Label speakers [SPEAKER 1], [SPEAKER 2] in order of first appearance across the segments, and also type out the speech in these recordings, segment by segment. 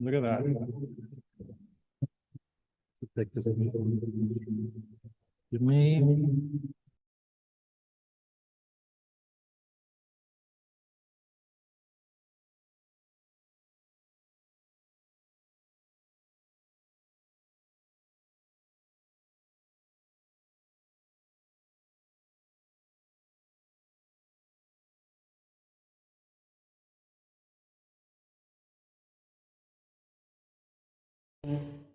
[SPEAKER 1] Look at that. Take this. Give me.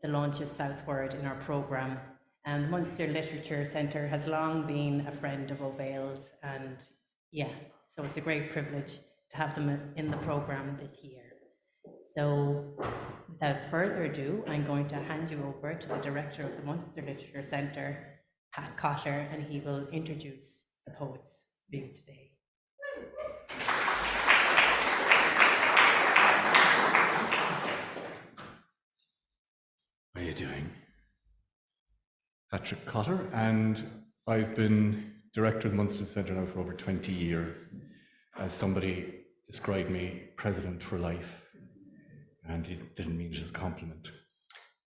[SPEAKER 2] The launch of Southword in our programme. And the Munster Literature Centre has long been a friend of O'Vale's, and yeah, so it's a great privilege to have them in the programme this year. So without further ado, I'm going to hand you over to the Director of the Munster Literature Centre, Pat Cotter, and he will introduce the poets for you today.
[SPEAKER 3] How are you doing? Patrick Cotter, and I've been director of the Munster Centre now for over 20 years. As somebody described me, president for life, and he didn't mean it as a compliment.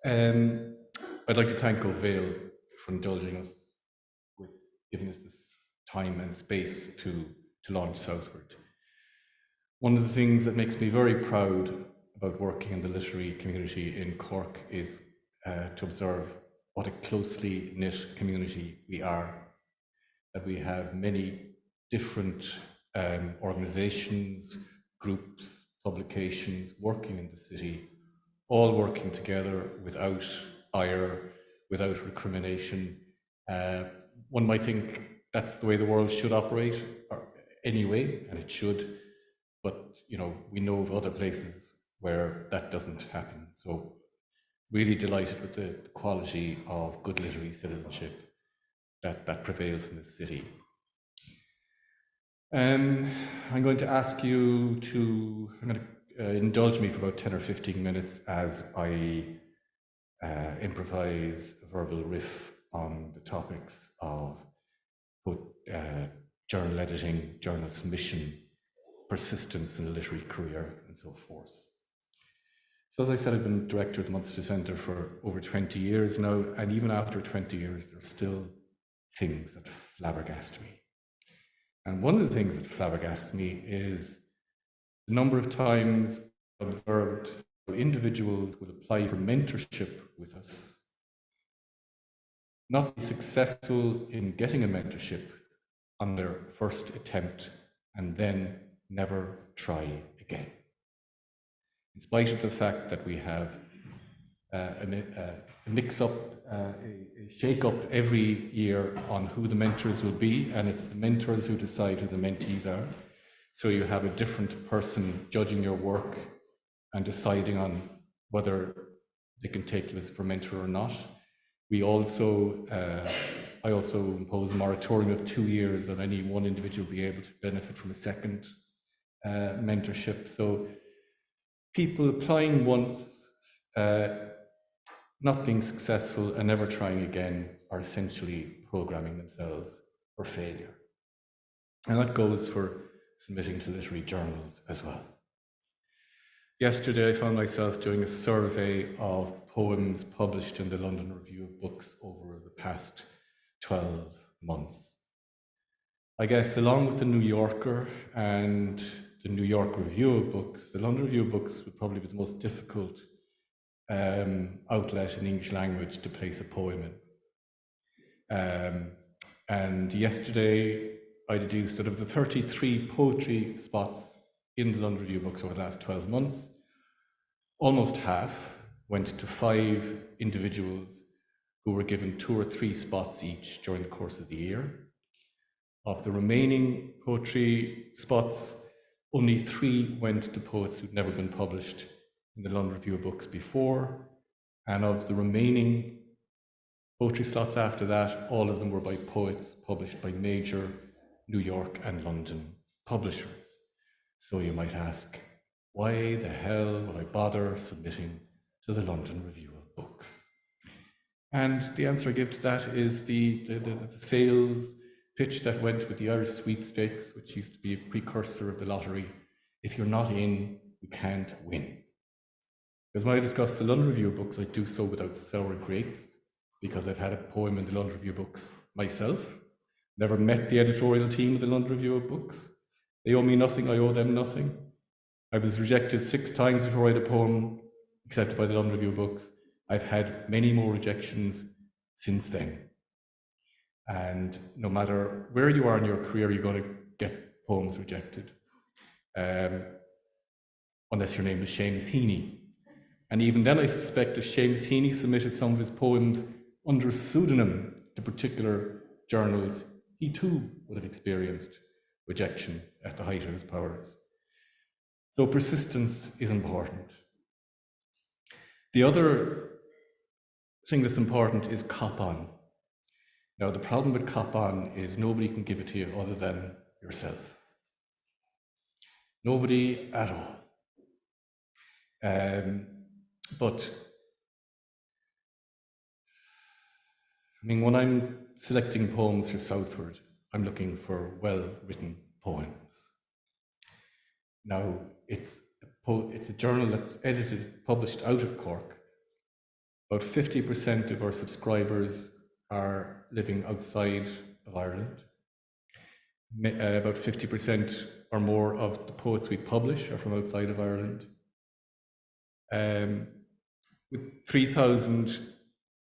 [SPEAKER 3] I'd like to thank O'Vale for indulging us with giving us this time and space to launch Southword. One of the things that makes me very proud about working in the literary community in Cork is to observe what a closely knit community we are, that we have many different organisations, groups, publications working in the city, all working together without ire, without recrimination. One might think that's the way the world should operate anyway, and it should, but we know of other places where that doesn't happen. So really delighted with the quality of good literary citizenship that prevails in this city. I'm going to ask you to indulge me for about 10 or 15 minutes as I improvise a verbal riff on the topics of journal editing, journal submission, persistence in a literary career, and so forth. So as I said, I've been director of the Munster Centre for over 20 years now, and even after 20 years, there's still things that flabbergast me. And one of the things that flabbergasts me is the number of times I've observed individuals will apply for mentorship with us, not be successful in getting a mentorship on their first attempt, and then never try again. In spite of the fact that we have a mix-up, a shake-up every year on who the mentors will be, and it's the mentors who decide who the mentees are. So you have a different person judging your work and deciding on whether they can take you as a mentor or not. I also impose a moratorium of 2 years on any one individual being able to benefit from a second mentorship. So people applying once, not being successful and never trying again are essentially programming themselves for failure. And that goes for submitting to literary journals as well. Yesterday I found myself doing a survey of poems published in the London Review of Books over the past 12 months. I guess along with the New Yorker and the New York Review of Books, the London Review of Books would probably be the most difficult outlet in English language to place a poem in. And yesterday I deduced that of the 33 poetry spots in the London Review of Books over the last 12 months, almost half went to 5 individuals who were given 2 or 3 spots each during the course of the year. Of the remaining poetry spots, only 3 went to poets who'd never been published in the London Review of Books before, and of the remaining poetry slots after that, all of them were by poets published by major New York and London publishers. So you might ask, why the hell would I bother submitting to the London Review of Books? And the answer I give to that is the sales pitch that went with the Irish Sweepstakes, which used to be a precursor of the lottery. If you're not in, you can't win. Because when I discuss the London Review books, I do so without sour grapes, because I've had a poem in the London Review books myself. Never met the editorial team of the London Review of Books. They owe me nothing, I owe them nothing. I was rejected 6 times before I had a poem accepted by the London Review of Books. I've had many more rejections since then. And no matter where you are in your career, you're going to get poems rejected. Unless your name is Seamus Heaney. And even then, I suspect if Seamus Heaney submitted some of his poems under a pseudonym to particular journals, he too would have experienced rejection at the height of his powers. So persistence is important. The other thing that's important is cop on. Now, the problem with cop on is nobody can give it to you other than yourself. Nobody at all. But I mean, when I'm selecting poems for Southword, I'm looking for well-written poems. Now, it's a journal that's edited, published out of Cork. About 50% of our subscribers are living outside of Ireland. About 50% or more of the poets we publish are from outside of Ireland. With 3,000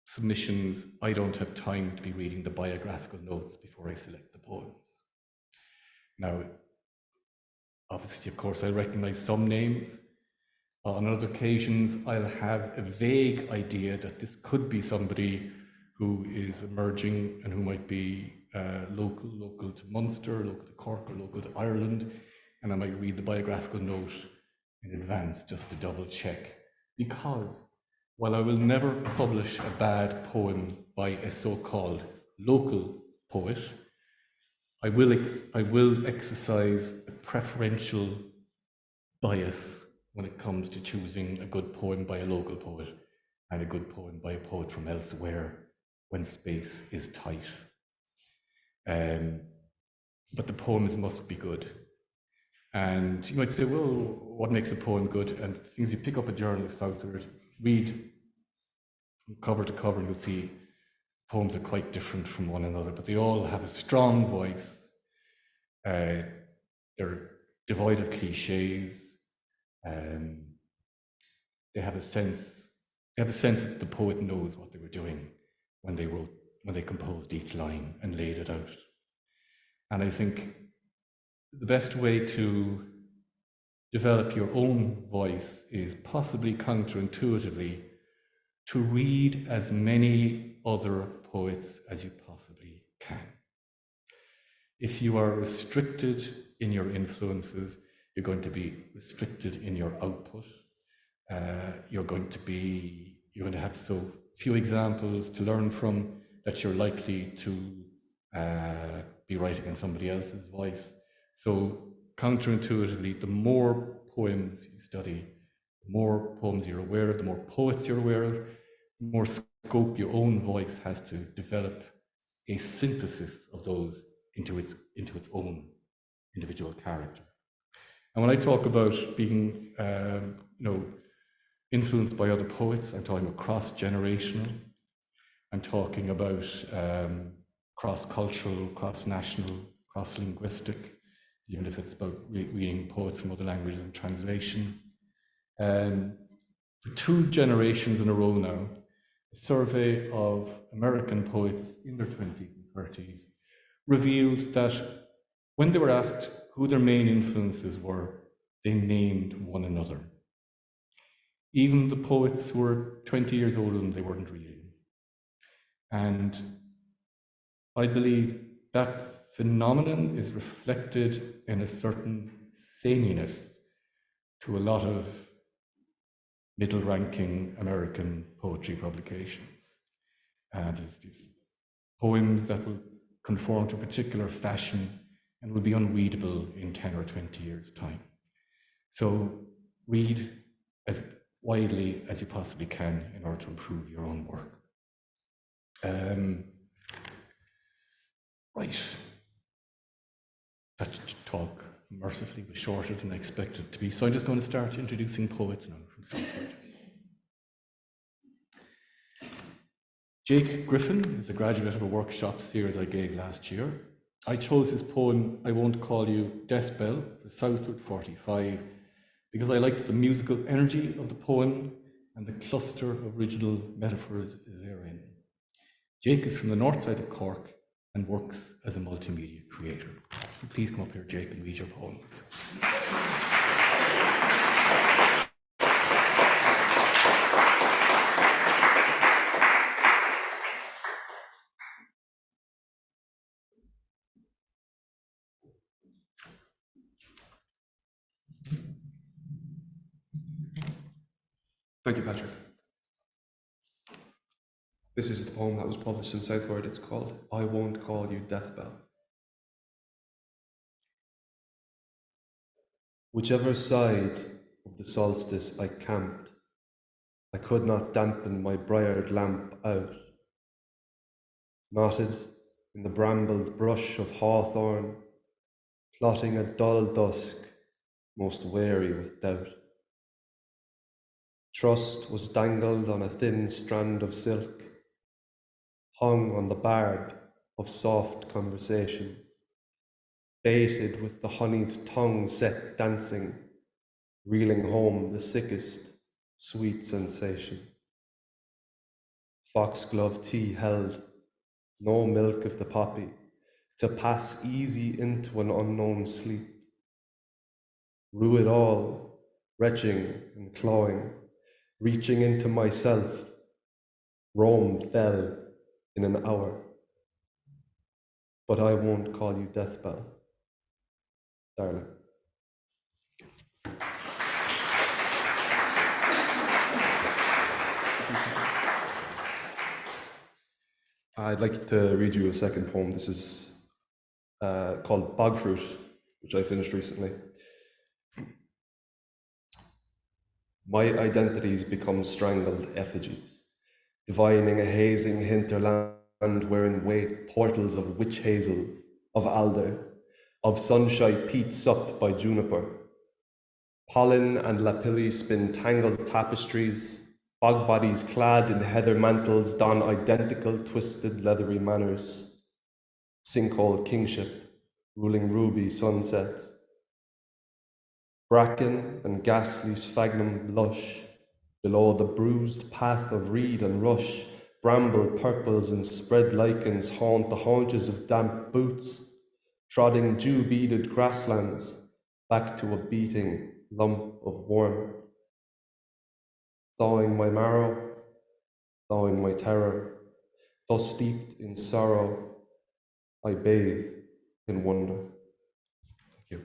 [SPEAKER 3] submissions, I don't have time to be reading the biographical notes before I select the poems. Now, obviously, of course, I recognize some names. On other occasions, I'll have a vague idea that this could be somebody who is emerging and who might be local to Munster, local to Cork, or local to Ireland, and I might read the biographical note in advance just to double check. Because while I will never publish a bad poem by a so-called local poet, I will exercise a preferential bias when it comes to choosing a good poem by a local poet and a good poem by a poet from elsewhere when space is tight. But the poems must be good. And you might say, well, what makes a poem good? And things you pick up a journal of Southword, read from cover to cover, and you'll see poems are quite different from one another, but they all have a strong voice. They're devoid of cliches. They have a sense that the poet knows what they were doing when they composed each line and laid it out. And I think the best way to develop your own voice is possibly counterintuitively to read as many other poets as you possibly can. If you are restricted in your influences, you're going to be restricted in your output. You're going to have so few examples to learn from that you're likely to be writing in somebody else's voice. So counterintuitively, the more poems you study, the more poems you're aware of, the more poets you're aware of, the more scope your own voice has to develop a synthesis of those into its own individual character. And when I talk about being influenced by other poets, I'm talking about cross-generational. I'm talking about cross-cultural, cross-national, cross-linguistic, even if it's about reading poets from other languages and translation. For 2 generations in a row now, a survey of American poets in their 20s and 30s revealed that when they were asked who their main influences were, they named one another. Even the poets who were 20 years older than they weren't reading. And I believe that phenomenon is reflected in a certain zaniness to a lot of middle-ranking American poetry publications. And there's these poems that will conform to a particular fashion and will be unreadable in 10 or 20 years' time. So read as widely as you possibly can in order to improve your own work. Right. That talk mercifully was shorter than I expected it to be, so I'm just going to start introducing poets now from Southword. Jake Griffin is a graduate of a workshop series I gave last year. I chose his poem, I Won't Call You Death Bell, for Southword 45, because I liked the musical energy of the poem and the cluster of original metaphors therein. Jake is from the north side of Cork and works as a multimedia creator. Please come up here, Jake, and read your poems.
[SPEAKER 1] Thank you, Patrick. This is the poem that was published in Southword. It's called I Won't Call You Death Bell. Whichever side of the solstice I camped, I could not dampen my briared lamp out. Knotted in the brambled brush of hawthorn, plotting a dull dusk, most weary with doubt. Trust was dangled on a thin strand of silk, hung on the barb of soft conversation, baited with the honeyed tongue set dancing, reeling home the sickest sweet sensation. Foxglove tea held, no milk of the poppy, to pass easy into an unknown sleep. Rue it all, retching and clawing, reaching into myself, Rome fell in an hour. But I won't call you Death Bell, darling. I'd like to read you a second poem. This is called Bog Fruit, which I finished recently. My identities become strangled effigies, divining a hazing hinterland wherein wait portals of witch hazel, of alder, of sunshine peat supped by juniper. Pollen and lapilli spin tangled tapestries, bog bodies clad in heather mantles don identical twisted leathery manners. Sinkhole kingship, ruling ruby sunsets. Bracken and ghastly sphagnum blush, below the bruised path of reed and rush, bramble purples and spread lichens haunt the haunches of damp boots, trodding dew-beaded grasslands back to a beating lump of warmth. Thawing my marrow, thawing my terror, though steeped in sorrow, I bathe in wonder. Thank you.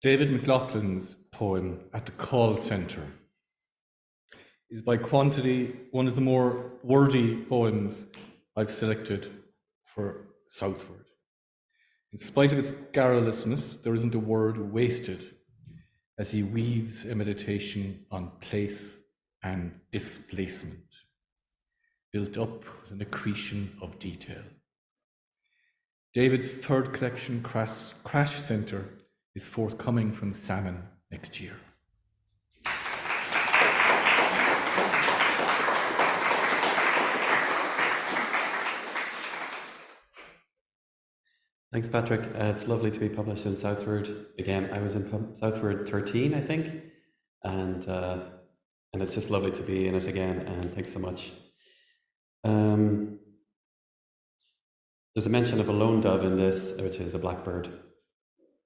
[SPEAKER 3] David McLaughlin's poem, At the Call Centre, is by quantity one of the more wordy poems I've selected for Southword. In spite of its garrulousness, there isn't a word wasted as he weaves a meditation on place and displacement, built up with an accretion of detail. David's third collection, Crash Centre, is forthcoming from Salmon next year.
[SPEAKER 4] Thanks, Patrick. It's lovely to be published in Southword again. I was in Southword 13, I think, and it's just lovely to be in it again. And thanks so much. There's a mention of a lone dove in this, which is a blackbird,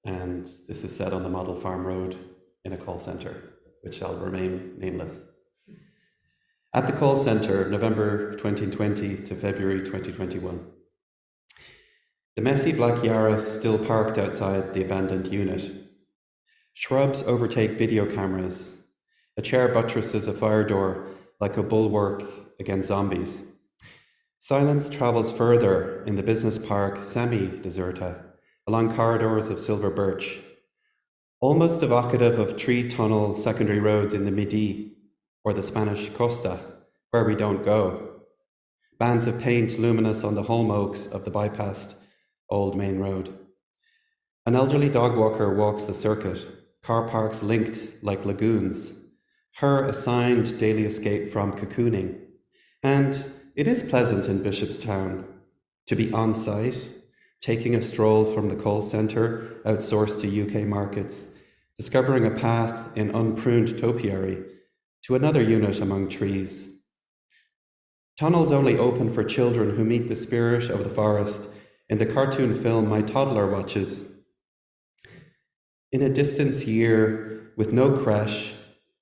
[SPEAKER 4] and this is set on the Model Farm Road in a call centre, which shall remain nameless. At the call centre, November 2020 to February 2021. The messy black Yaris still parked outside the abandoned unit. Shrubs overtake video cameras. A chair buttresses a fire door like a bulwark against zombies. Silence travels further in the business park semi-deserta, along corridors of silver birch, almost evocative of tree-tunnel secondary roads in the Midi or the Spanish Costa, where we don't go. bands of paint luminous on the holm oaks of the bypassed old main road. An elderly dog walker walks the circuit, car parks linked like lagoons, her assigned daily escape from cocooning. And it is pleasant in Bishopstown to be on site, taking a stroll from the coal centre outsourced to UK markets, discovering a path in unpruned topiary to another unit among trees. Tunnels only open for children who meet the spirit of the forest in the cartoon film my toddler watches. In a distance year with no creche,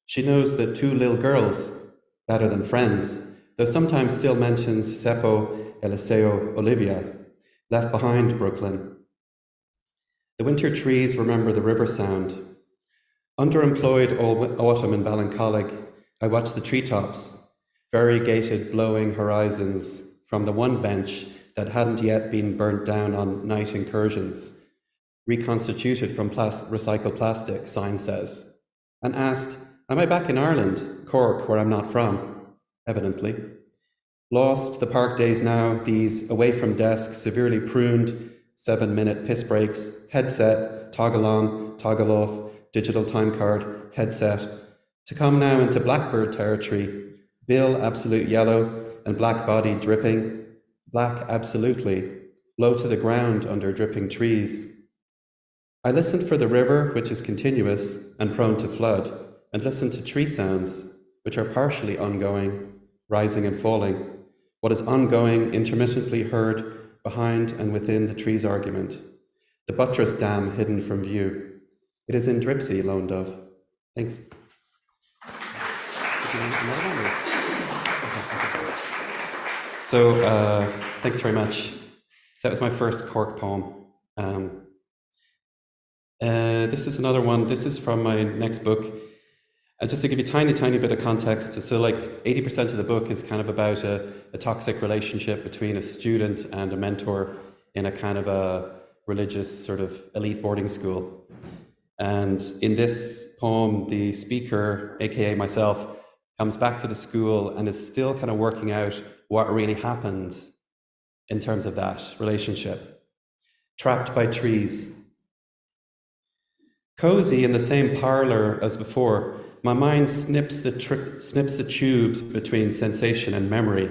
[SPEAKER 4] she knows that two little girls, better than friends, though sometimes still mentions Seppo, Eliseo, Olivia, left behind Brooklyn. The winter trees remember the river sound. Underemployed all autumn in Ballincollig, I watch the treetops, variegated blowing horizons from the one bench that hadn't yet been burnt down on night incursions, reconstituted from recycled plastic, sign says, and asked, am I back in Ireland, Cork, where I'm not from? Evidently. Lost the park days now, these away from desk, severely pruned, 7-minute piss breaks, headset, toggle on, toggle off, digital time card, headset, to come now into blackbird territory, bill absolute yellow and black body dripping, black absolutely, low to the ground under dripping trees. I listened for the river, which is continuous and prone to flood, and listened to tree sounds, which are partially ongoing, rising and falling, what is ongoing, intermittently heard behind and within the tree's argument. The buttress dam hidden from view. It is in Dripsy, Lone Dove. Thanks. So, thanks very much. That was my first Cork poem. This is another one. This is from my next book. Just to give you a tiny bit of context, so like 80% of the book is kind of about a toxic relationship between a student and a mentor in a kind of a religious sort of elite boarding school. And in this poem, the speaker, aka myself, comes back to the school and is still kind of working out what really happened in terms of that relationship. Trapped by trees. Cozy in the same parlour as before, my mind snips the tubes between sensation and memory,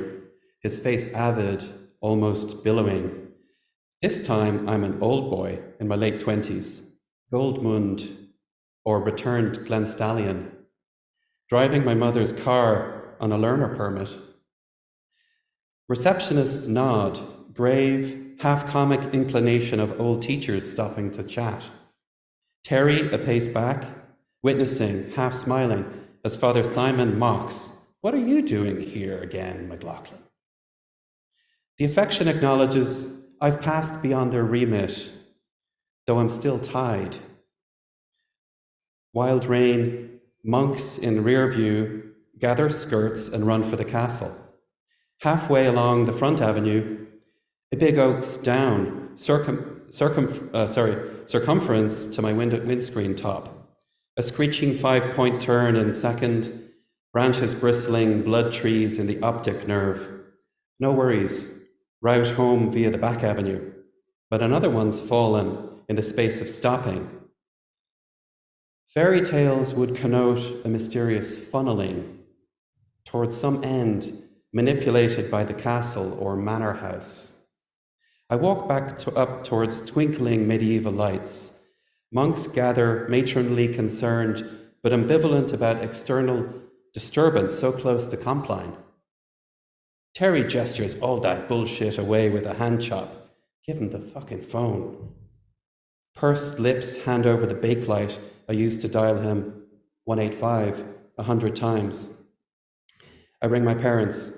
[SPEAKER 4] his face avid, almost billowing. This time I'm an old boy in my late 20s, Goldmund or returned Glenstallion, driving my mother's car on a learner permit. Receptionist nod, grave, half-comic inclination of old teachers stopping to chat. Terry a pace back, witnessing, half smiling, as Father Simon mocks, what are you doing here again, McLaughlin? The affection acknowledges, I've passed beyond their remit, though I'm still tied. Wild rain, monks in rear view, gather skirts and run for the castle. Halfway along the front avenue, a big oak's down, circumference to my windscreen top. A screeching 5-point turn in second, branches bristling, blood trees in the optic nerve. No worries, route home via the back avenue, but another one's fallen in the space of stopping. Fairy tales would connote a mysterious funneling towards some end manipulated by the castle or manor house. I walk back up towards twinkling medieval lights. Monks gather, matronly concerned, but ambivalent about external disturbance so close to Compline. Terry gestures all that bullshit away with a hand chop. Give him the fucking phone. Pursed lips hand over the bakelite I used to dial him 185 100 times. I ring my parents.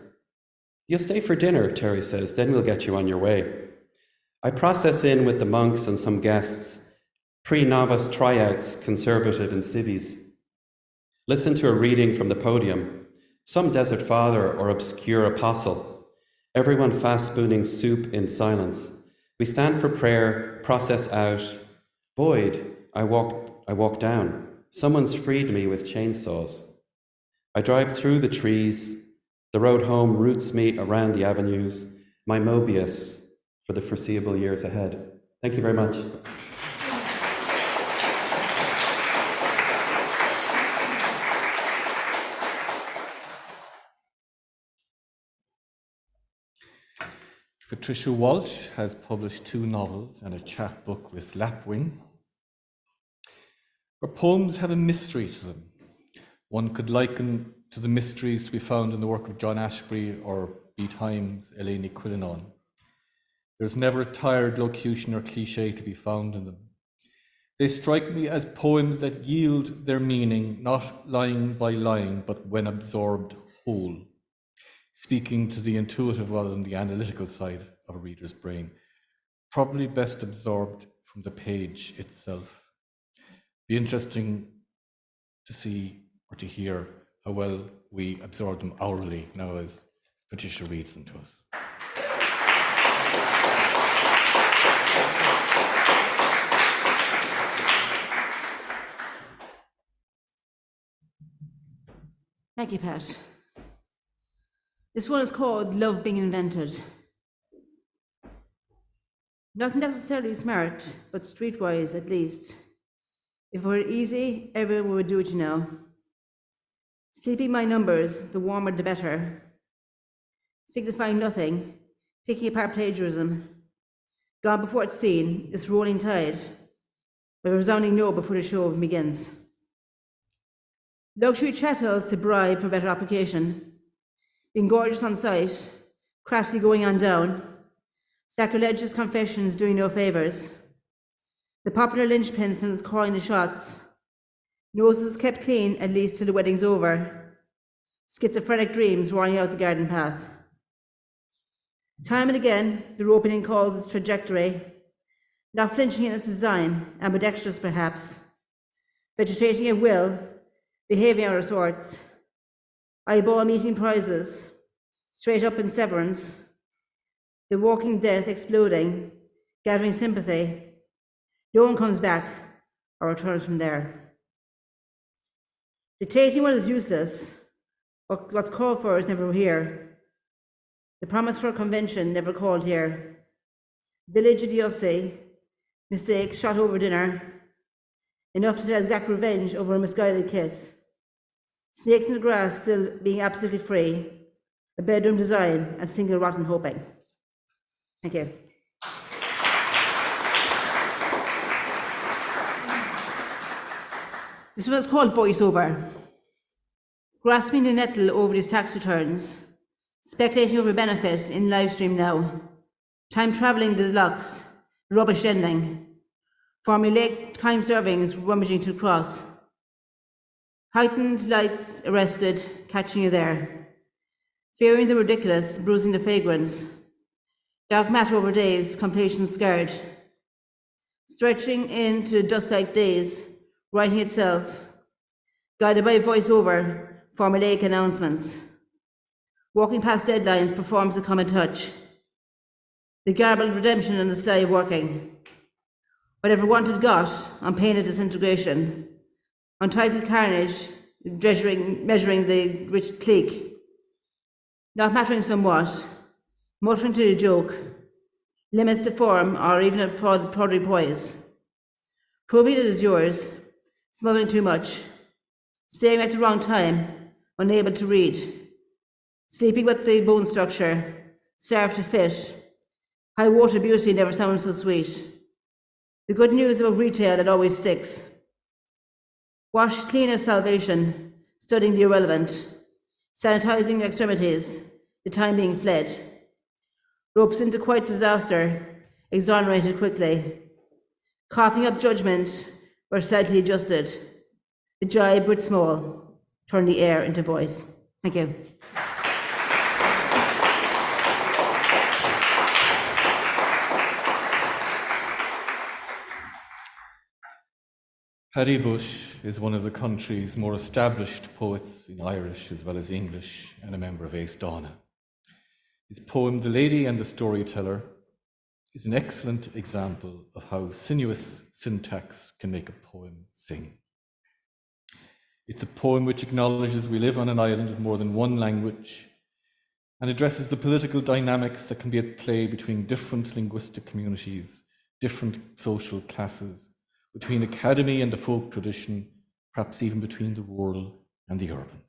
[SPEAKER 4] You'll stay for dinner, Terry says, then we'll get you on your way. I process in with the monks and some guests, pre-novice tryouts, conservative in civvies. Listen to a reading from the podium, some desert father or obscure apostle, everyone fast-spooning soup in silence. We stand for prayer, process out. Boyd, I walk down. Someone's freed me with chainsaws. I drive through the trees. The road home routes me around the avenues, my Mobius for the foreseeable years ahead. Thank you very much.
[SPEAKER 3] Patricia Walsh has published 2 novels and a chapbook with Lapwing. Her poems have a mystery to them. One could liken to the mysteries to be found in the work of John Ashbery or B. Times' Eleni Quillinan. There's never a tired locution or cliche to be found in them. They strike me as poems that yield their meaning, not line by line, but when absorbed whole, speaking to the intuitive rather than the analytical side of a reader's brain, probably best absorbed from the page itself. Be interesting to see or to hear how well we absorb them orally now as Patricia reads them to us.
[SPEAKER 5] Thank you, Pat. This one is called Love Being Invented. Not necessarily smart, but streetwise at least. If it were easy, everyone would do it, you know. Sleeping my numbers, the warmer the better. Signifying nothing, picking apart plagiarism. Gone before it's seen, this rolling tide, but a resounding no before the show begins. Luxury chattels to bribe for better application. Being gorgeous on sight, crassly going on down. Sacrilegious confessions doing no favours. The popular linchpin since calling the shots. Noses kept clean at least till the wedding's over. Schizophrenic dreams running out the garden path. Time and again, the ropening calls its trajectory. Not flinching in its design, ambidextrous perhaps. Vegetating at will, behaving out of sorts. Eyeball meeting prizes, straight up in severance. The walking death exploding, gathering sympathy. No one comes back or returns from there. Dictating what is useless, what's called for is never here. The promise for a convention never called here. Village idiocy, mistakes shot over dinner. Enough to exact revenge over a misguided kiss. Snakes in the grass still being absolutely free. A bedroom design, a single rotten hoping. Thank you. This one is called voiceover. Grasping the nettle over these tax returns. Speculating over benefit in live stream now. Time travelling deluxe. Rubbish ending. Formulaic time servings rummaging to the cross. Heightened lights arrested, catching you there. Fearing the ridiculous, bruising the fragrance. Dark matter over days, completion scared. Stretching into dust-like days, writing itself. Guided by voiceover, formulaic announcements. Walking past deadlines performs a common touch. The garbled redemption and the sly working. Whatever wanted got, on pain of disintegration. Untitled carnage, measuring the rich clique. Not mattering somewhat, muttering to the joke, limits to form or even a proddery poise. Proving it is yours, smothering too much, staring at the wrong time, unable to read, sleeping with the bone structure, starved to fit, high water beauty never sounds so sweet. The good news about retail that always sticks. Washed clean of salvation, studying the irrelevant, sanitizing extremities, the time being fled. Ropes into quite disaster, exonerated quickly. Coughing up judgment, were slightly adjusted. The jibe writ small, turn the air into voice. Thank you.
[SPEAKER 3] Paddy Bush is one of the country's more established poets in Irish as well as English and a member of Ace Donna. His poem, The Lady and the Storyteller, is an excellent example of how sinuous syntax can make a poem sing. It's a poem which acknowledges we live on an island with more than one language, and addresses the political dynamics that can be at play between different linguistic communities, different social classes, between academy and the folk tradition, perhaps even between the rural and the urban.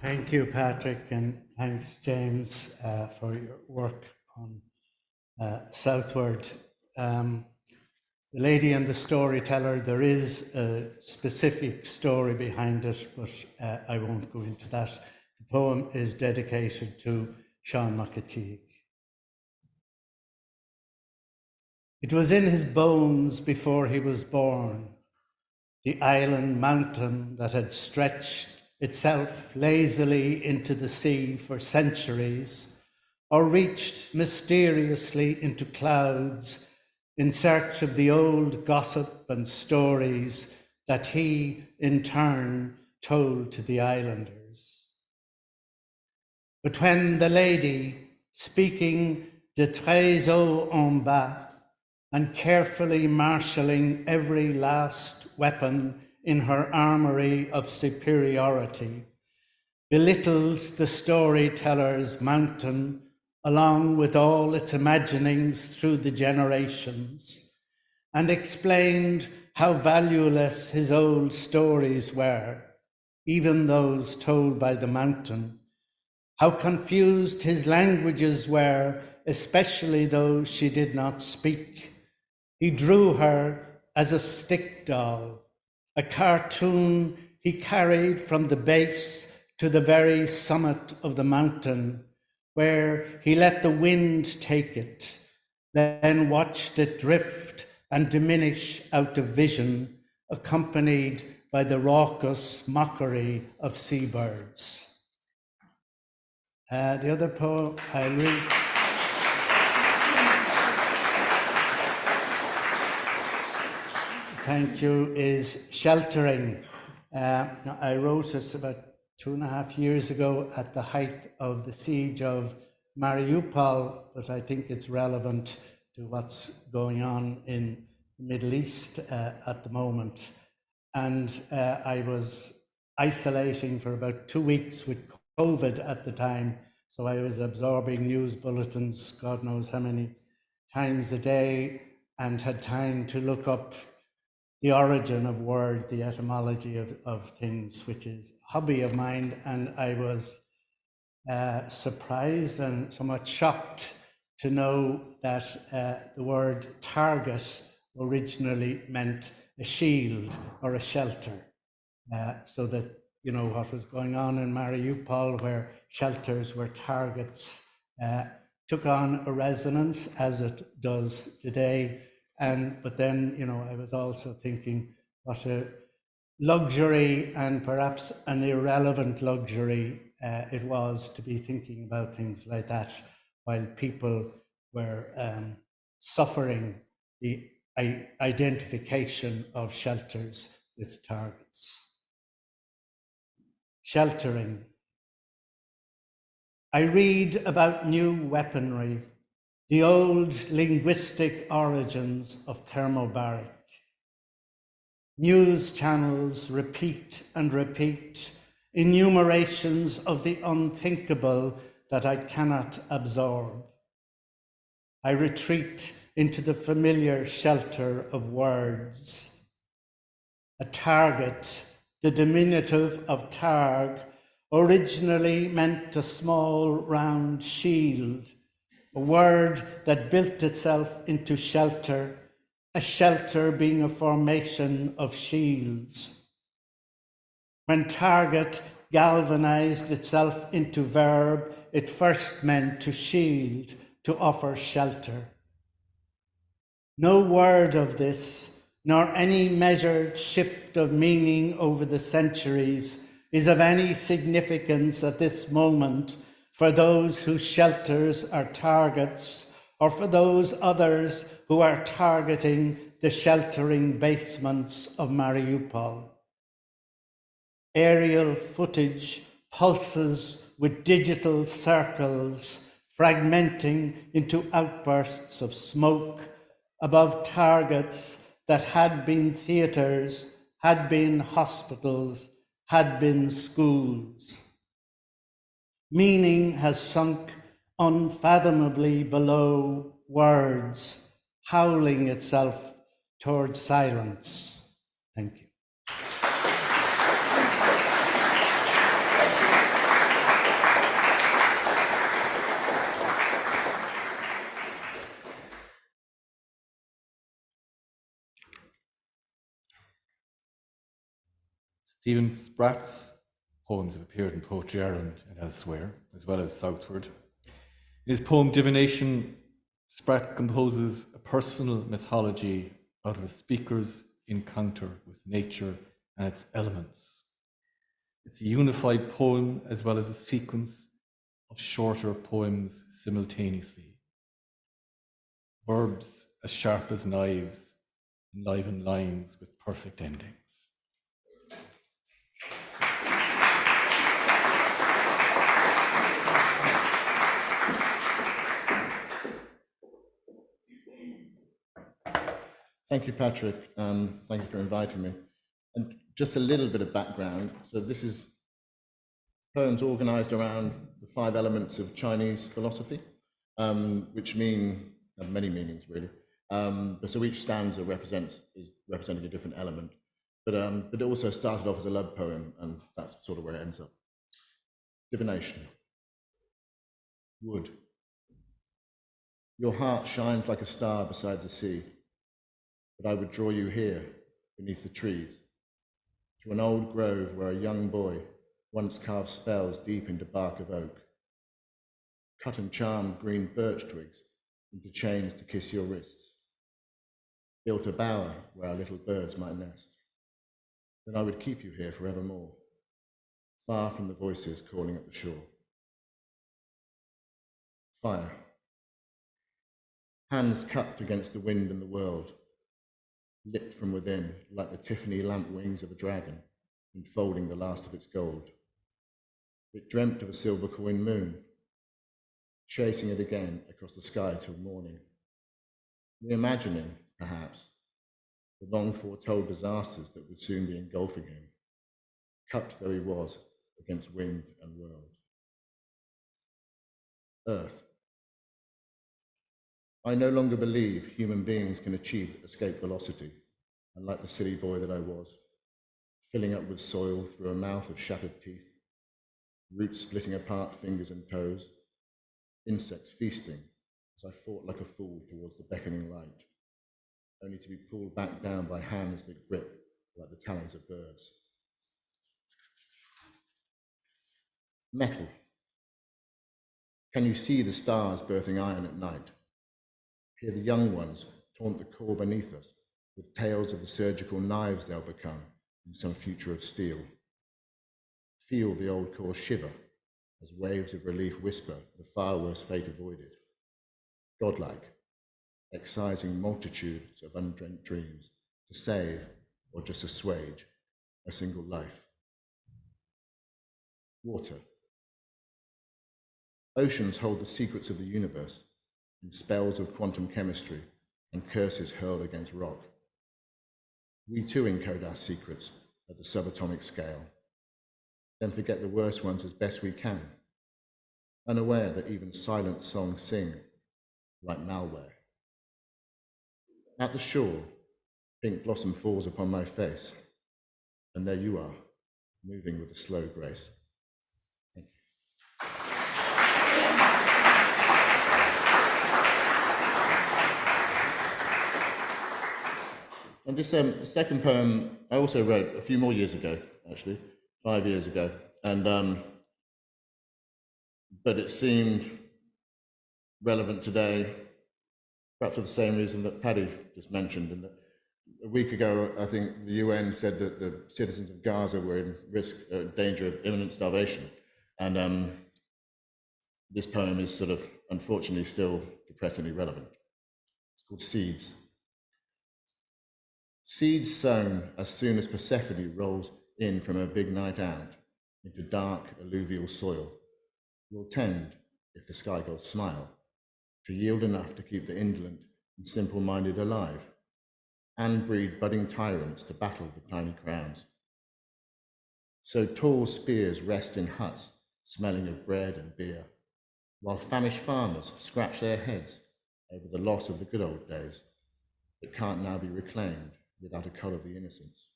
[SPEAKER 6] Thank you, Patrick, and thanks, James, for your work on Southword. The Lady and the Storyteller, there is a specific story behind it, but I won't go into that. The poem is dedicated to Sean McAteague. It was in his bones before he was born, the island mountain that had stretched itself lazily into the sea for centuries, or reached mysteriously into clouds in search of the old gossip and stories that he, in turn, told to the islanders. But when the lady, speaking de très haut en bas, and carefully marshalling every last weapon in her armory of superiority, belittled the storyteller's mountain along with all its imaginings through the generations, and explained how valueless his old stories were, even those told by the mountain, how confused his languages were, especially those she did not speak. He drew her as a stick doll, a cartoon he carried from the base to the very summit of the mountain, where he let the wind take it, then watched it drift and diminish out of vision, accompanied by the raucous mockery of seabirds. The other poem I read. Thank you, is Sheltering. I wrote it about 2.5 years ago at the height of the siege of Mariupol, but I think it's relevant to what's going on in the Middle East at the moment. And I was isolating for about 2 weeks with COVID at the time, so I was absorbing news bulletins, God knows how many times a day, and had time to look up the origin of words, the etymology of things, which is a hobby of mine. And I was surprised and somewhat shocked to know that the word target originally meant a shield or a shelter. So that, you know, what was going on in Mariupol, where shelters were targets, took on a resonance as it does today. But then, you know, I was also thinking what a luxury, and perhaps an irrelevant luxury, it was to be thinking about things like that while people were suffering the identification of shelters with targets. Sheltering. I read about new weaponry, the old linguistic origins of thermobaric. News channels repeat and repeat enumerations of the unthinkable that I cannot absorb. I retreat into the familiar shelter of words. A target, the diminutive of targ, originally meant a small round shield, a word that built itself into shelter, a shelter being a formation of shields. When target galvanized itself into verb, it first meant to shield, to offer shelter. No word of this, nor any measured shift of meaning over the centuries, is of any significance at this moment for those whose shelters are targets, or for those others who are targeting the sheltering basements of Mariupol. Aerial footage pulses with digital circles, fragmenting into outbursts of smoke, above targets that had been theatres, had been hospitals, had been schools. Meaning has sunk unfathomably below words, howling itself towards silence. Thank you.
[SPEAKER 3] Stephen Spratt's poems have appeared in Poetry Ireland and elsewhere, as well as Southword. In his poem Divination, Spratt composes a personal mythology out of a speaker's encounter with nature and its elements. It's a unified poem as well as a sequence of shorter poems simultaneously. Verbs as sharp as knives enliven lines with perfect endings.
[SPEAKER 7] Thank you, Patrick, and thank you for inviting me. And just a little bit of background. So this is poems organized around the 5 elements of Chinese philosophy, which have many meanings, really. But so each stanza is representing a different element. But it also started off as a love poem, and that's sort of where it ends up. Divination. Wood. Your heart shines like a star beside the sea, but I would draw you here, beneath the trees, to an old grove where a young boy once carved spells deep into bark of oak, cut and charmed green birch twigs into chains to kiss your wrists, built a bower where our little birds might nest. Then I would keep you here forevermore, far from the voices calling at the shore. Fire. Hands cupped against the wind and the world, lit from within like the Tiffany lamp wings of a dragon, enfolding the last of its gold. It dreamt of a silver coin moon, chasing it again across the sky till morning, reimagining, perhaps, the long foretold disasters that would soon be engulfing him, cupped though he was against wind and world. Earth. I no longer believe human beings can achieve escape velocity, and like the silly boy that I was, filling up with soil through a mouth of shattered teeth, roots splitting apart fingers and toes, insects feasting as I fought like a fool towards the beckoning light, only to be pulled back down by hands that grip like the talons of birds. Metal. Can you see the stars birthing iron at night? Hear the young ones taunt the core beneath us with tales of the surgical knives they'll become in some future of steel. Feel the old core shiver as waves of relief whisper the far worse fate avoided. Godlike, excising multitudes of undreamt dreams to save or just assuage a single life. Water. Oceans hold the secrets of the universe in spells of quantum chemistry and curses hurled against rock. We too encode our secrets at the subatomic scale, then forget the worst ones as best we can, unaware that even silent songs sing like malware. At the shore, pink blossom falls upon my face, and there you are, moving with a slow grace. Thank you. And this the second poem I also wrote a few more years ago, actually, 5 years ago, and but it seemed relevant today, perhaps for the same reason that Paddy just mentioned. And that a week ago, I think the UN said that the citizens of Gaza were in danger of imminent starvation, and this poem is sort of, unfortunately, still depressingly relevant. It's called Seeds. Seeds sown as soon as Persephone rolls in from her big night out into dark alluvial soil will tend, if the sky gods smile, to yield enough to keep the indolent and simple-minded alive, and breed budding tyrants to battle the tiny crowns. So tall spears rest in huts, smelling of bread and beer, while famished farmers scratch their heads over the loss of the good old days that can't now be reclaimed without a cull of the innocents.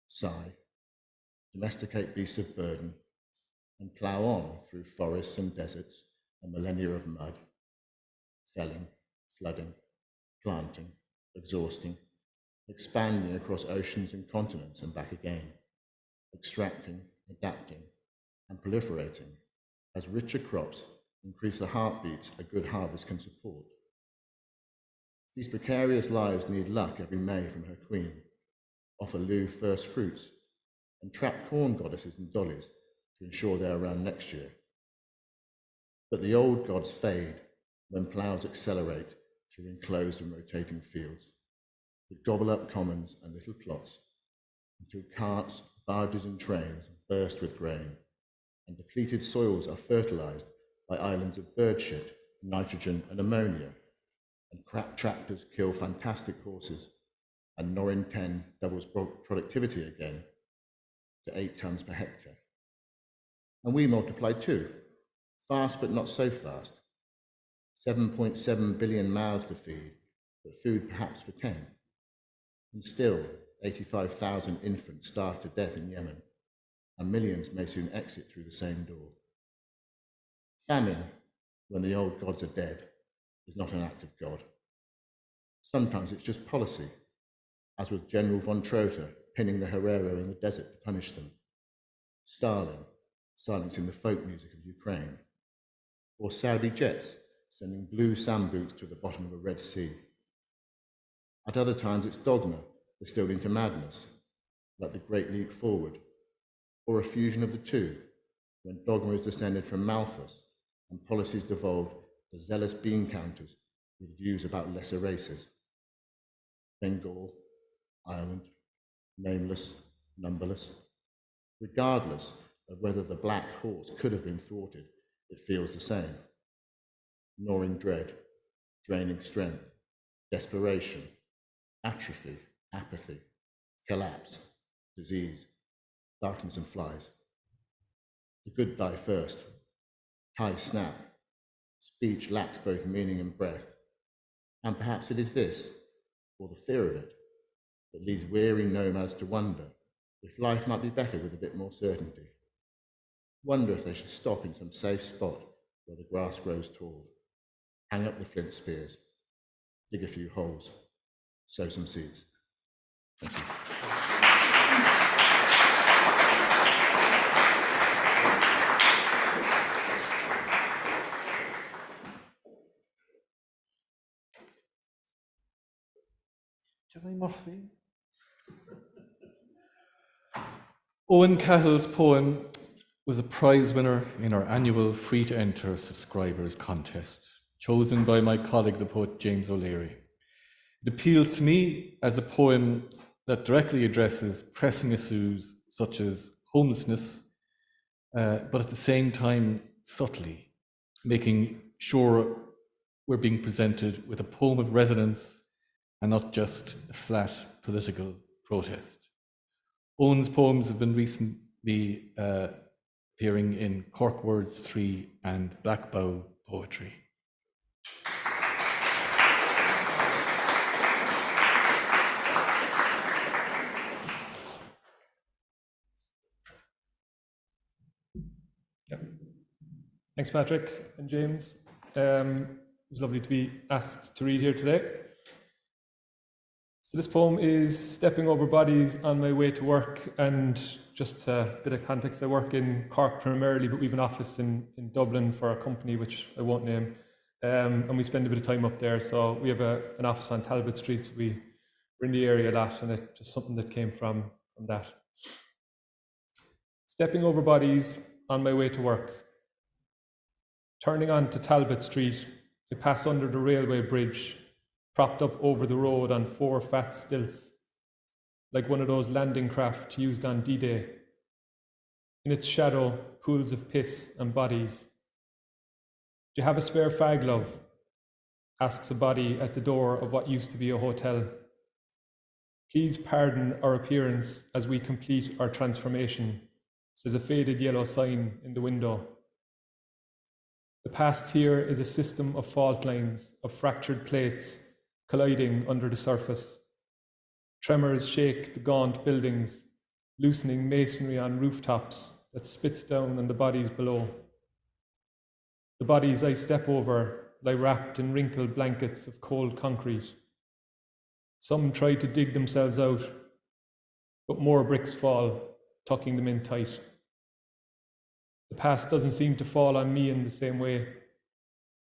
[SPEAKER 7] Sigh, domesticate beasts of burden, and plough on through forests and deserts, a millennia of mud, felling, flooding, planting, exhausting, expanding across oceans and continents and back again, extracting, adapting, and proliferating as richer crops increase the heartbeats a good harvest can support. These precarious lives need luck every May from her queen, offer Lou first fruits, and trap corn goddesses and dollies to ensure they're around next year. But the old gods fade when ploughs accelerate through enclosed and rotating fields, that gobble up commons and little plots, until carts, barges and trains burst with grain, and depleted soils are fertilized by islands of bird shit, nitrogen and ammonia, and crack tractors kill fantastic horses, and Norin 10 doubles productivity again to 8 tons per hectare. And we multiply too, fast but not so fast. 7.7 billion mouths to feed, but food perhaps for 10. And still, 85,000 infants starve to death in Yemen, and millions may soon exit through the same door. Famine, when the old gods are dead, is not an act of God. Sometimes it's just policy, as with General von Trotha pinning the Herero in the desert to punish them, Stalin silencing the folk music of Ukraine, or Saudi jets sending blue sand boots to the bottom of a Red Sea. At other times it's dogma distilled into madness, like the Great Leap Forward, or a fusion of the two, when dogma is descended from Malthus and policies devolved to zealous bean counters with views about lesser races. Bengal, Ireland, nameless, numberless. Regardless of whether the black horse could have been thwarted, it feels the same. Gnawing dread, draining strength, desperation, atrophy, apathy, collapse, disease, darkness and flies. The good die first. Ties snap. Speech lacks both meaning and breath. And perhaps it is this, or the fear of it, that leads weary nomads to wonder if life might be better with a bit more certainty. Wonder if they should stop in some safe spot where the grass grows tall, hang up the flint spears, dig a few holes, sow some seeds. Thank you.
[SPEAKER 3] Johnny Murphy. Owen Cahill's poem was a prize winner in our annual free-to-enter subscribers contest, chosen by my colleague, the poet James O'Leary. It appeals to me as a poem that directly addresses pressing issues such as homelessness, but at the same time subtly, making sure we're being presented with a poem of resonance and not just a flat political protest. Owen's poems have been recently appearing in Cork Words 3 and Black Bow Poetry.
[SPEAKER 8] Thanks, Patrick and James. It's lovely to be asked to read here today. So this poem is Stepping Over Bodies on My Way to Work, and just a bit of context, I work in Cork primarily, but we have an office in Dublin for a company which I won't name, and we spend a bit of time up there. So we have an office on Talbot Street, so we're in the area a lot, and it's just something that came from that. Stepping over bodies on my way to work. Turning on to Talbot Street, I pass under the railway bridge, propped up over the road on 4 fat stilts, like one of those landing craft used on D-Day. In its shadow, pools of piss and bodies. Do you have a spare fag, love? asks a body at the door of what used to be a hotel. Please pardon our appearance as we complete our transformation, says a faded yellow sign in the window. The past here is a system of fault lines, of fractured plates colliding under the surface. Tremors shake the gaunt buildings, loosening masonry on rooftops that spits down on the bodies below. The bodies I step over lie wrapped in wrinkled blankets of cold concrete. Some try to dig themselves out, but more bricks fall, tucking them in tight. The past doesn't seem to fall on me in the same way,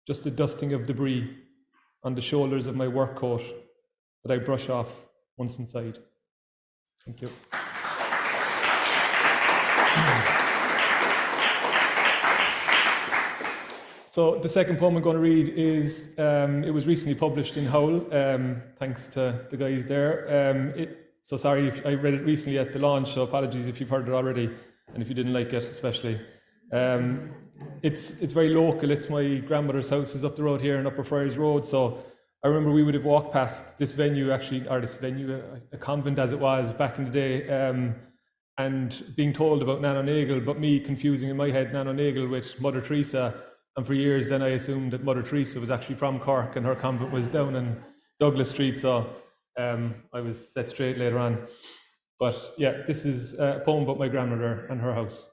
[SPEAKER 8] just a dusting of debris on the shoulders of my work coat that I brush off once inside. Thank you. So the second poem I'm going to read is, it was recently published in Howl, thanks to the guys there. So sorry if I read it recently at the launch, so apologies if you've heard it already, and if you didn't like it especially. It's very local. It's my grandmother's house is up the road here in Upper Friars Road, so I remember we would have walked past this venue, actually, or this venue, a convent as it was back in the day, and being told about Nan O'Nagle, but me confusing in my head Nan O'Nagle with Mother Teresa. And for years then I assumed that Mother Teresa was actually from Cork and her convent was down in Douglas Street, so I was set straight later on. But yeah, this is a poem about my grandmother and her house.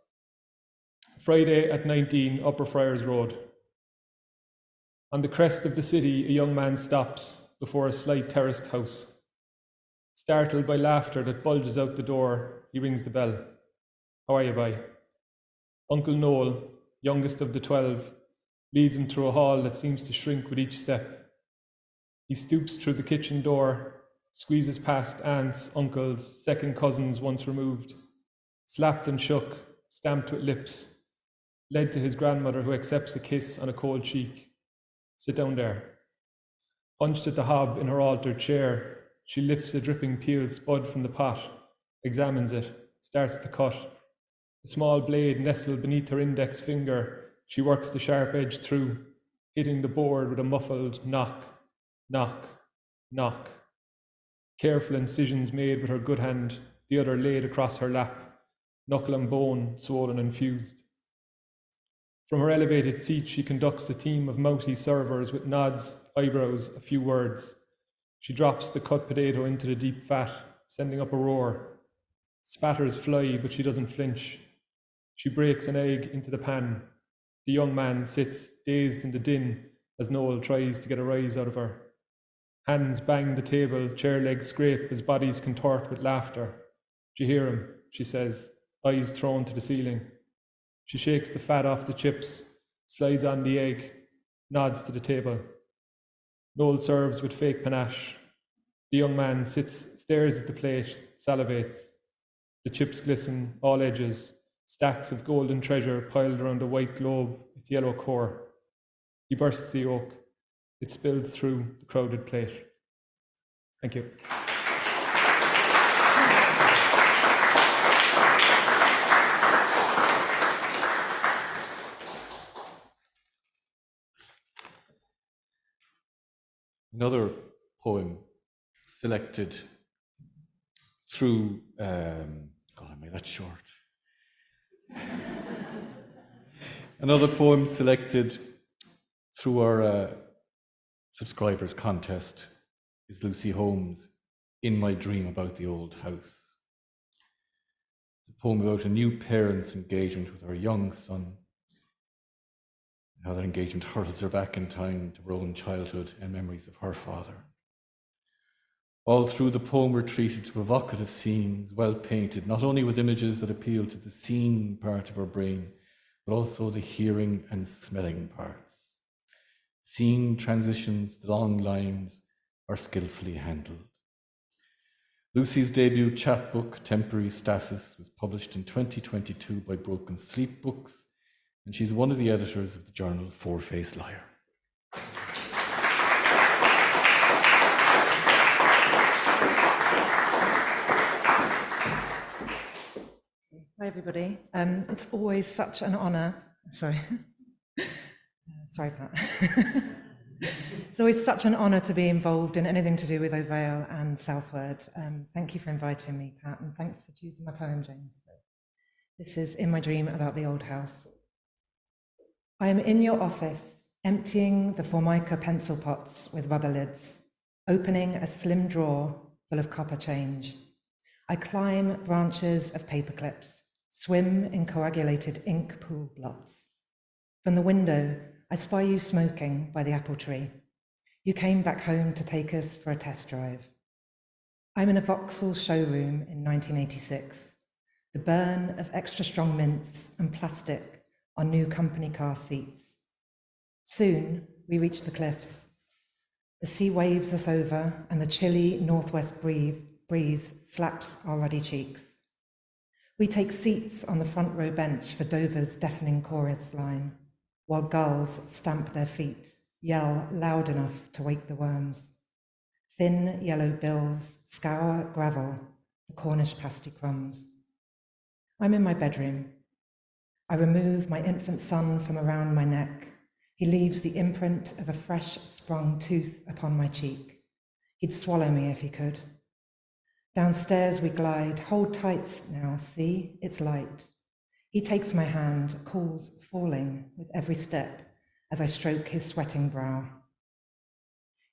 [SPEAKER 8] Friday at 19, Upper Friars Road. On the crest of the city, a young man stops before a slight terraced house. Startled by laughter that bulges out the door, he rings the bell. How are you, bye? Uncle Noel, youngest of the 12, leads him through a hall that seems to shrink with each step. He stoops through the kitchen door, squeezes past aunts, uncles, second cousins once removed, slapped and shook, stamped with lips, led to his grandmother who accepts a kiss on a cold cheek. Sit down there. Hunched at the hob in her altered chair, she lifts a dripping peeled spud from the pot, examines it, starts to cut. The small blade nestled beneath her index finger, she works the sharp edge through, hitting the board with a muffled knock, knock, knock. Careful incisions made with her good hand, the other laid across her lap, knuckle and bone swollen and fused. From her elevated seat, she conducts a team of mouthy servers with nods, eyebrows, a few words. She drops the cut potato into the deep fat, sending up a roar. Spatters fly, but she doesn't flinch. She breaks an egg into the pan. The young man sits, dazed in the din, as Noel tries to get a rise out of her. Hands bang the table, chair legs scrape as bodies contort with laughter. Do you hear him? She says, eyes thrown to the ceiling. She shakes the fat off the chips, slides on the egg, nods to the table. Noel serves with fake panache. The young man sits, stares at the plate, salivates. The chips glisten, all edges, stacks of golden treasure piled around a white globe, its yellow core. He bursts the yolk. It spills through the crowded plate. Thank you.
[SPEAKER 3] Another poem selected through, God, I made that short. Another poem selected through our subscribers contest is Lucy Holmes' In My Dream About the Old House. It's a poem about a new parent's engagement with her young son, how that engagement hurtles her back in time to her own childhood and memories of her father. All through the poem we're treated to provocative scenes, well painted, not only with images that appeal to the seeing part of our brain, but also the hearing and smelling parts. Scene transitions, the long lines are skillfully handled. Lucy's debut chapbook, Temporary Stasis, was published in 2022 by Broken Sleep Books, and she's one of the editors of the journal Four-Faced Liar.
[SPEAKER 9] Hi, everybody. It's always such an honour. Sorry. Sorry, Pat. It's always such an honour to be involved in anything to do with Ovale and Southword. Thank you for inviting me, Pat, and thanks for choosing my poem, James. This is In My Dream About the Old House. I am in your office, emptying the Formica pencil pots with rubber lids, opening a slim drawer full of copper change. I climb branches of paper clips, swim in coagulated ink pool blots. From the window, I spy you smoking by the apple tree. You came back home to take us for a test drive. I'm in a Vauxhall showroom in 1986. The burn of extra strong mints and plastic on new company car seats. Soon we reach the cliffs. The sea waves us over and the chilly northwest breeze slaps our ruddy cheeks. We take seats on the front row bench for Dover's deafening chorus line, while gulls stamp their feet, yell loud enough to wake the worms. Thin yellow bills scour gravel, the Cornish pasty crumbs. I'm in my bedroom. I remove my infant son from around my neck. He leaves the imprint of a fresh sprung tooth upon my cheek. He'd swallow me if he could. Downstairs we glide, hold tight now, see, it's light. He takes my hand, calls falling with every step as I stroke his sweating brow.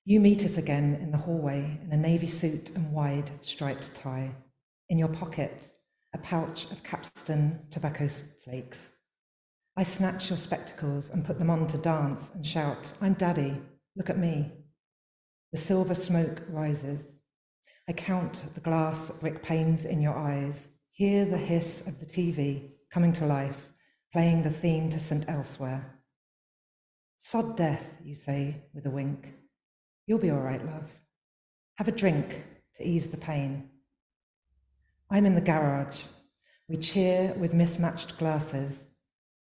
[SPEAKER 9] You meet us again in the hallway in a navy suit and wide striped tie. In your pocket, a pouch of Capstan tobacco flakes. I snatch your spectacles and put them on to dance and shout, I'm Daddy, look at me. The silver smoke rises. I count the glass brick panes in your eyes, hear the hiss of the TV coming to life, playing the theme to St. Elsewhere. Sod death, you say with a wink. You'll be all right, love. Have a drink to ease the pain. I'm in the garage. We cheer with mismatched glasses,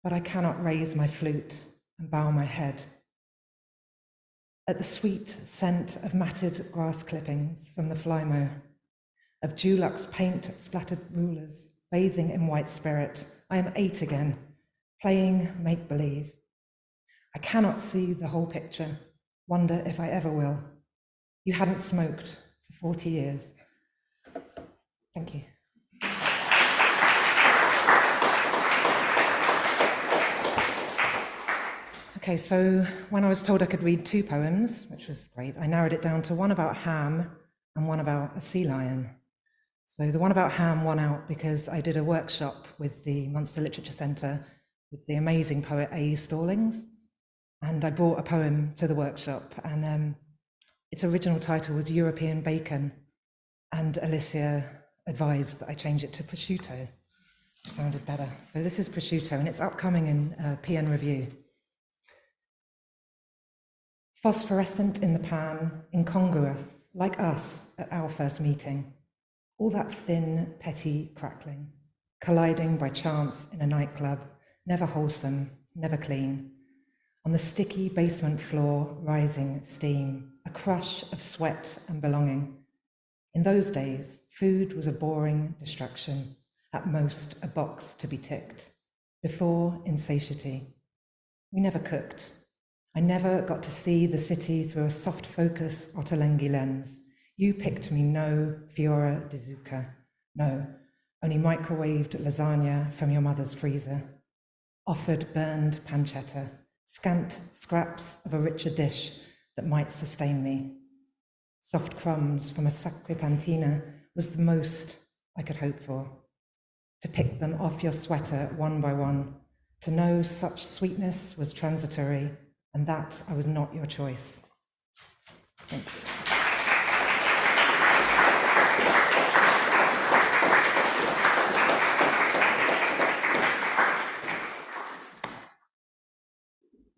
[SPEAKER 9] but I cannot raise my flute and bow my head. At the sweet scent of matted grass clippings from the Flymo, of Dulux paint-splattered rulers bathing in white spirit, I am 8 again, playing make-believe. I cannot see the whole picture, wonder if I ever will. You hadn't smoked for 40 years. Thank you. Okay, so when I was told I could read 2 poems, which was great, I narrowed it down to one about ham and one about a sea lion. So the one about ham won out because I did a workshop with the Munster Literature Centre with the amazing poet A. Stallings, and I brought a poem to the workshop, and its original title was European Bacon, and Alicia advised that I change it to prosciutto, which sounded better. So this is prosciutto, and it's upcoming in PN Review. Phosphorescent in the pan, incongruous, like us at our first meeting. All that thin, petty crackling, colliding by chance in a nightclub, never wholesome, never clean. On the sticky basement floor, rising steam, a crush of sweat and belonging. In those days, food was a boring distraction, at most a box to be ticked. Before insatiety. We never cooked. I never got to see the city through a soft focus Ottolenghi lens. You picked me no Fiora di Zucca, no, only microwaved lasagna from your mother's freezer, offered burned pancetta, scant scraps of a richer dish that might sustain me. Soft crumbs from a sacrepantina was the most I could hope for. To pick them off your sweater one by one, to know such sweetness was transitory, and that I was not your choice. Thanks.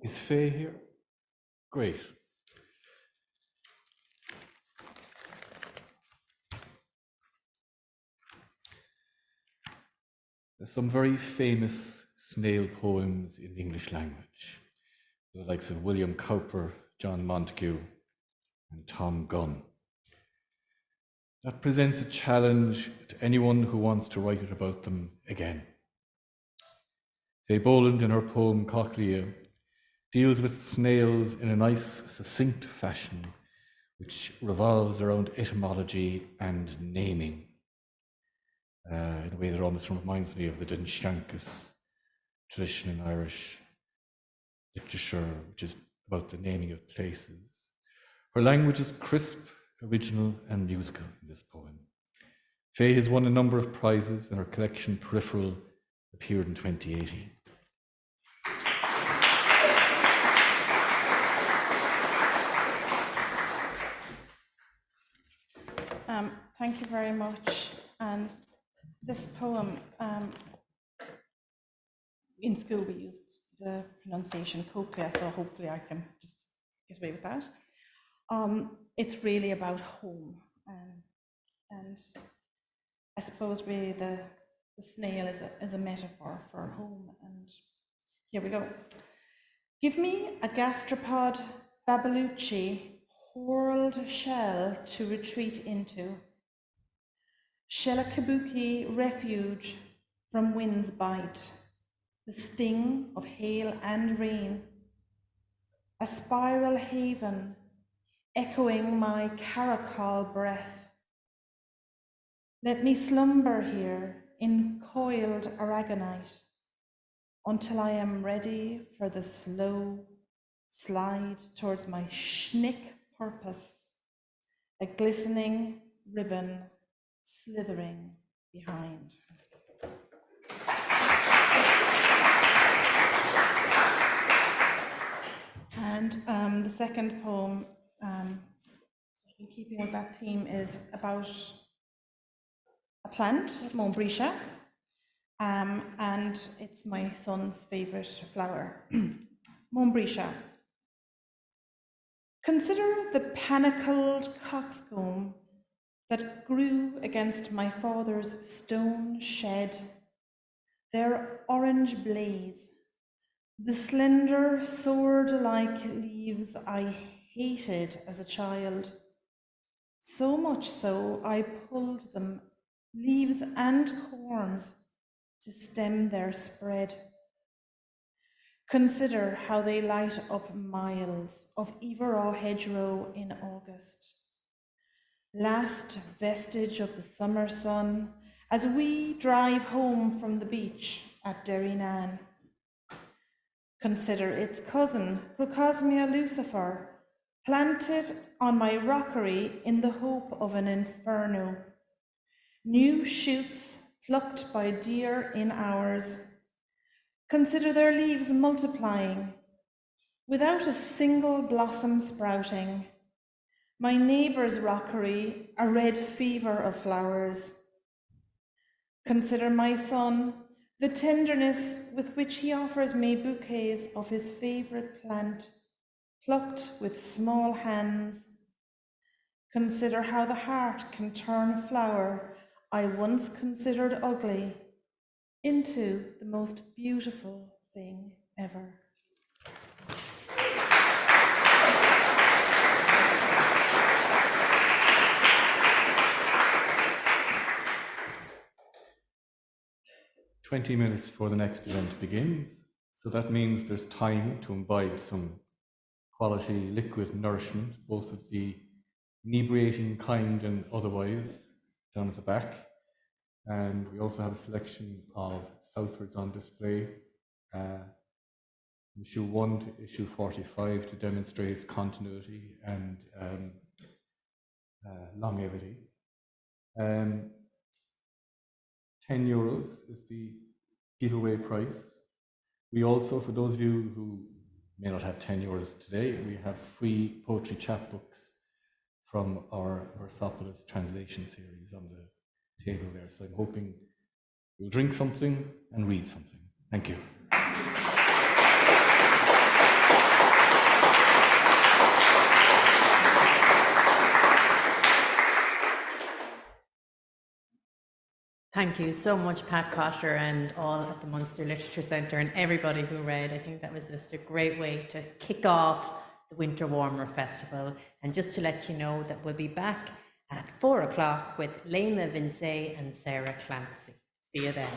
[SPEAKER 3] Is Faye here? Great. There's some very famous snail poems in the English language, the likes of William Cowper, John Montague, and Tom Gunn. That presents a challenge to anyone who wants to write about them again. Faye Boland, in her poem Cochlear, deals with snails in a nice, succinct fashion, which revolves around etymology and naming, in a way that almost reminds me of the Dinshankus tradition in Irish literature, which is about the naming of places. Her language is crisp, original, and musical in this poem. Faye has won a number of prizes, and her collection Peripheral appeared in 2018.
[SPEAKER 10] Thank you very much. And this poem, in school we used the pronunciation cochlea, so hopefully I can just get away with that. It's really about home, and I suppose really the snail is a metaphor for home. And here we go. Give me a gastropod babalucci, whorled shell to retreat into. Shellakabuki refuge from wind's bite, the sting of hail and rain. A spiral haven echoing my caracol breath. Let me slumber here in coiled aragonite until I am ready for the slow slide towards my schnick purpose, a glistening ribbon slithering behind. And the second poem, in keeping with that theme, is about a plant, Montbretia, and it's my son's favourite flower. Montbretia. Consider the panicled coxcomb that grew against my father's stone shed, their orange blaze, the slender sword-like leaves I hated as a child, so much so I pulled them, leaves and corms, to stem their spread. Consider how they light up miles of Everaw hedgerow in August. Last vestige of the summer sun as we drive home from the beach at Derrynan. Consider its cousin, Procosmia lucifer, planted on my rockery in the hope of an inferno. New shoots plucked by deer in hours. Consider their leaves multiplying, without a single blossom sprouting. My neighbour's rockery, a red fever of flowers. Consider my son, the tenderness with which he offers me bouquets of his favourite plant, plucked with small hands. Consider how the heart can turn a flower I once considered ugly into the most beautiful thing ever.
[SPEAKER 3] "20 minutes before the next event begins, so that means there's time to imbibe some quality liquid nourishment, both of the inebriating kind and otherwise, down at the back. And we also have a selection of Southwords on display, issue 1 to issue 45, to demonstrate its continuity and longevity. €10 is the giveaway price. We also, for those of you who may not have €10 today, we have free poetry chapbooks from our Versopolis translation series on the table there. So I'm hoping you'll drink something and read something. Thank you.
[SPEAKER 2] Thank you so much, Pat Cotter, and all at the Munster Literature Centre, and everybody who read. I think that was just a great way to kick off the Winter Warmer Festival. And just to let you know that we'll be back at 4 o'clock with Lema Vincey and Sarah Clancy. See you then.